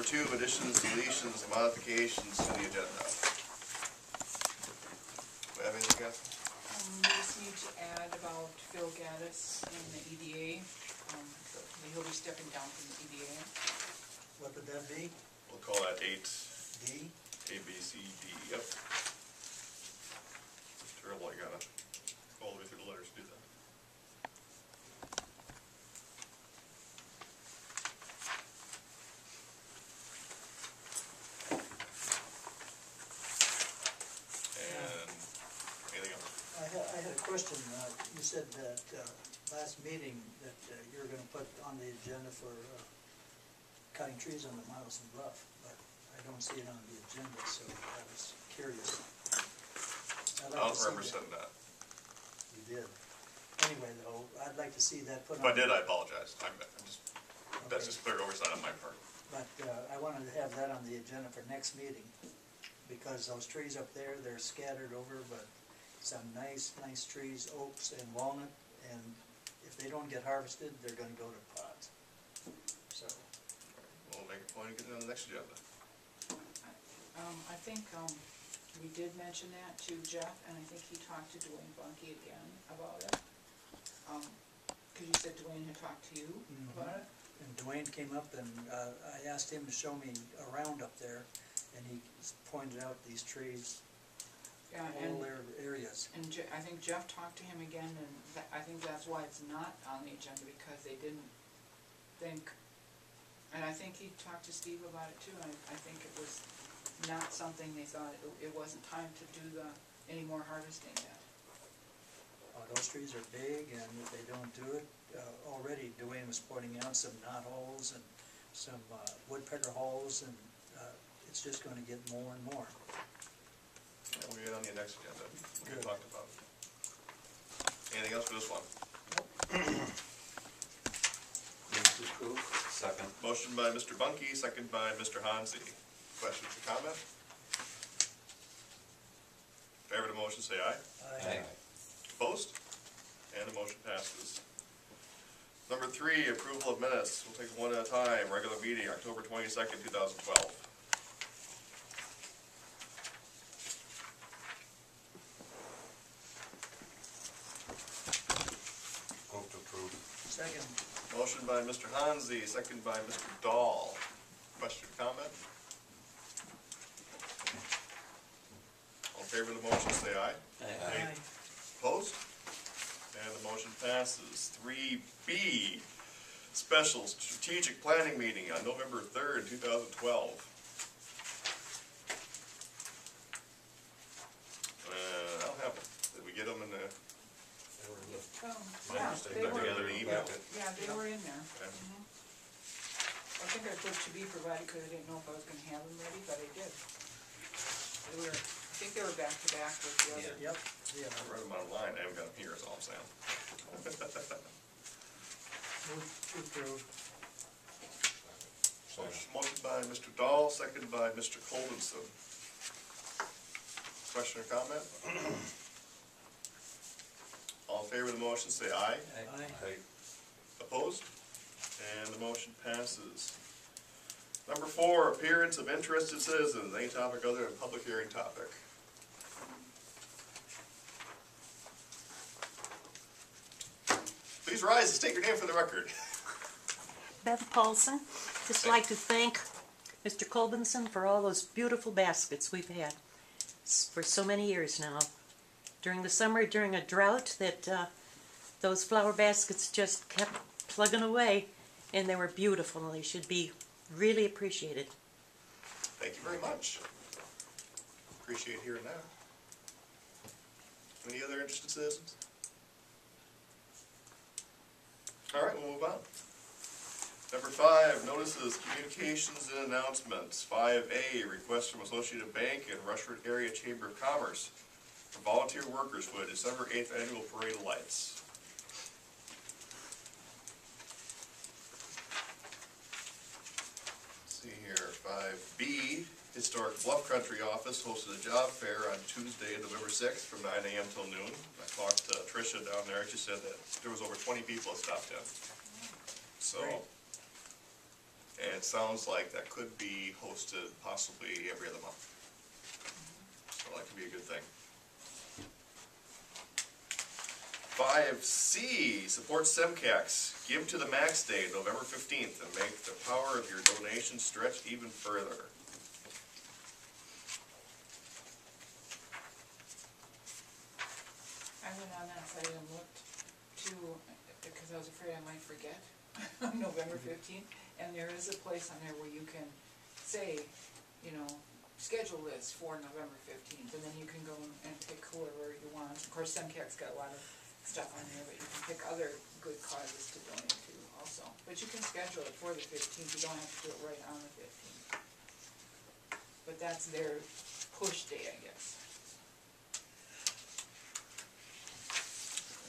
Number 2, additions, deletions, modifications to the agenda. Do we have anything, guys? We just need to add about Phil Gaddis in the EDA. He'll be stepping down from the EDA. What would that be? We'll call that 8. D? A, B, C, D, yep. It's terrible, I gotta go all the way through the letters to do that. And anything else? I had a question. You said that last meeting that you were going to put on the agenda for cutting trees on the Miles and Bluff, but I don't see it on the agenda, so I was curious. I don't remember saying that. You did. Anyway, though, I'd like to see that put on. If I did, I apologize. That's just clear oversight on my part. But I wanted to have that on the agenda for next meeting, because those trees up there, they're scattered over, but some nice trees, oaks and walnut, and if they don't get harvested, they're gonna go to pots. So. We'll make a point of getting it on the next agenda. I think we did mention that to Jeff, and I think he talked to Dwayne Bunky again about it. Because you said Dwayne had talked to you about it? And Dwayne came up and I asked him to show me around up there, and he pointed out these trees, Yeah, all their areas. And I think Jeff talked to him again, and I think that's why it's not on the agenda, because they didn't think, and I think he talked to Steve about it too, and I think it was not something they thought, it wasn't time to do any more harvesting yet. Those trees are big, and if they don't do it, already Dwayne was pointing out some knot holes and some woodpecker holes, and it's just going to get more and more. Yeah, we'll get on the next agenda. We Good. talked about it. Anything else for this one? Move to approve. Second. Motion by Mr. Bunky, second by Mr. Hansi. Questions or comment? In favor of the motion, say aye. Aye. Opposed? And the motion passes. Number 3, approval of minutes. We'll take one at a time. Regular meeting, October 22nd, 2012. Move to approve. Second. Motion by Mr. Hansi, second by Mr. Dahl. Question or comment? All in favor of the motion, say aye. Aye. Opposed? And the motion passes. 3B, special strategic planning meeting on November 3rd, 2012. I'll have it. Did we get them in the... Yeah, they were, together in the email? yeah, they were in there. Okay. I think I put to be provided because I didn't know if I was going to have them ready, but I did. They were, I think they were back to back with the other. Yep. Yeah. I wrote them online. I haven't got them here, is all I'm saying. Move to approve. Motion by Mr. Dahl, second by Mr. Colvinson. Question or comment? All in favor of the motion, say aye. Aye. Opposed? And the motion passes. Number 4, appearance of interested citizens. Any topic other than public hearing topic. Please rise and state your name for the record. Beth Paulson. Just like to thank Mr. Colbinson for all those beautiful baskets we've had for so many years now. During the summer, during a drought, that those flower baskets just kept plugging away, and they were beautiful. They should be really appreciated. Thank you very much. Appreciate hearing that. Any other interested citizens? All right, we'll move on. Number 5, notices, communications, and announcements. 5A, request from Associated Bank and Rushford Area Chamber of Commerce for volunteer workers for the December 8th Annual Parade of Lights. Let's see here, 5B, Historic Bluff Country Office hosted a job fair on Tuesday, November 6th from 9 a.m. till noon. I talked to Tricia down there, she said that there was over 20 people that stopped in. So, Great. And it sounds like that could be hosted possibly every other month. So that could be a good thing. 5C, support SEMCAX. Give to the Max Day, November 15th, and make the power of your donation stretch even further. I went on that site and looked to, because I was afraid I might forget, November 15th, and there is a place on there where you can say, you know, schedule this for November 15th, and then you can go and pick whoever you want. Of course, SEMCAC's got a lot of stuff on there, but you can pick other good causes to donate to also. But you can schedule it for the 15th, you don't have to do it right on the 15th. But that's their push day, I guess.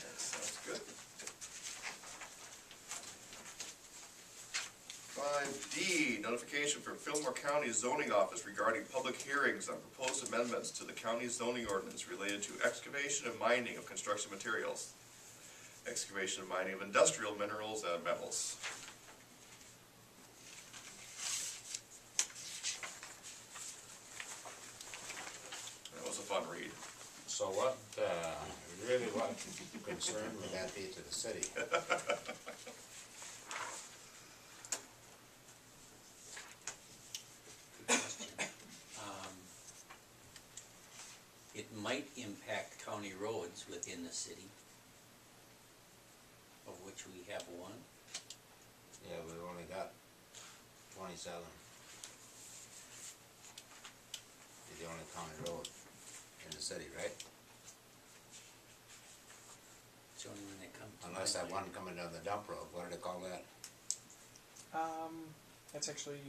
That sounds good. 5D, notification from Fillmore County Zoning Office regarding public hearings on proposed amendments to the county zoning ordinance related to excavation and mining of construction materials, excavation and mining of industrial minerals and metals. That was a fun read. So what, really what concern would that be to the city? It might impact county roads within the city, of which we have one. Yeah, we've only got 27. It's the only county road in the city, right? It's the only one that comes to Unless that mind. one coming down the dump road, what do they call that? That's actually,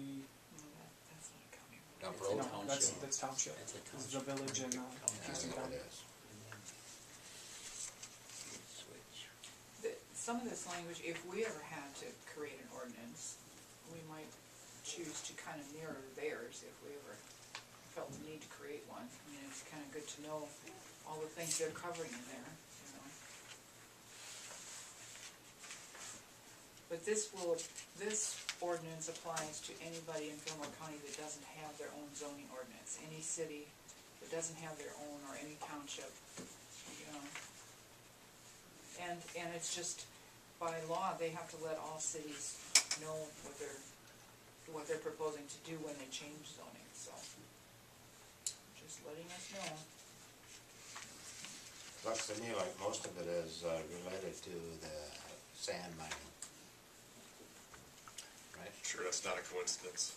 No, that's not a county road. Dump It's a road? no, township. that's township. That's a This is township. the village in, Yeah, I Houston know County. it is. And then switch. Some of this language, if we ever had to create an ordinance, we might choose to kind of mirror theirs if we ever felt the need to create one. I mean, it's kind of good to know all the things they're covering in there, you know. But this ordinance applies to anybody in Fillmore County that doesn't have their own zoning ordinance. Any city that doesn't have their own, or any township, you know. And it's just, by law, they have to let all cities know what they're proposing to do when they change zoning, so. Just letting us know. Looks to me like most of it is related to the sand mining. Right? Sure, that's not a coincidence.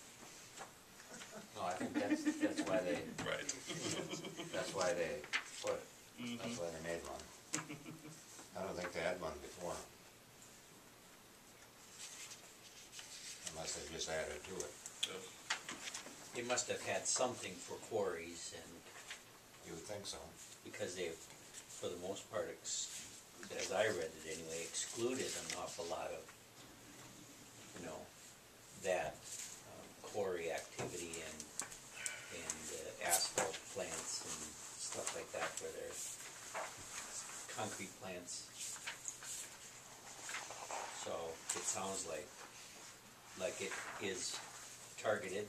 No, I think that's why they, Right. that's why they put it. That's why they made one. I don't think they had one before. Unless they just added to it. They must have had something for quarries, and You would think so. because they, for the most part, as I read it anyway, excluded an awful lot of, you know, that quarry activity and asphalt plants and stuff like that for their concrete plants. So it sounds like it is targeted